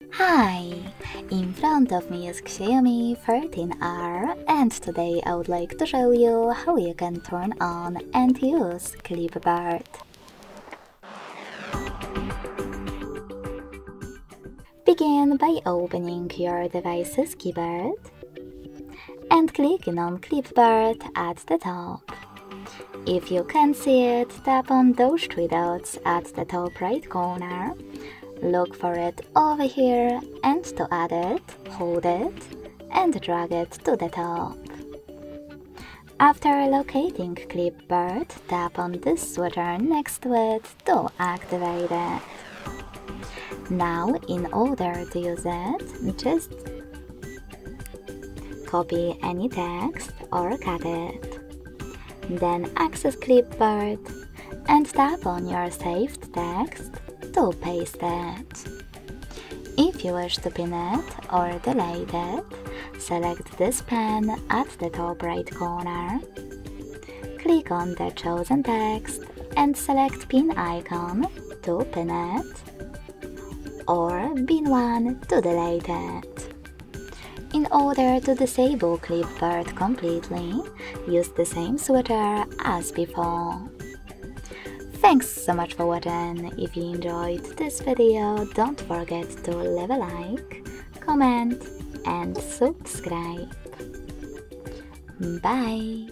Hi! In front of me is XIAOMI 13R, and today I would like to show you how you can turn on and use Clipboard. Begin by opening your device's keyboard and clicking on Clipboard at the top. If you can't see it, tap on those three dots at the top right corner. Look for it over here, and to add it, hold it and drag it to the top. After locating Clipboard, tap on this switcher next to it to activate it. Now, in order to use it, just copy any text or cut it. Then access Clipboard and tap on your saved text to paste it. If you wish to pin it or delete it, select this pen at the top right corner. Click on the chosen text and select pin icon to pin it, or bin 1 to delete it. In order to disable Clipboard completely, use the same switcher as before. Thanks so much for watching. If you enjoyed this video, don't forget to leave a like, comment and subscribe. Bye!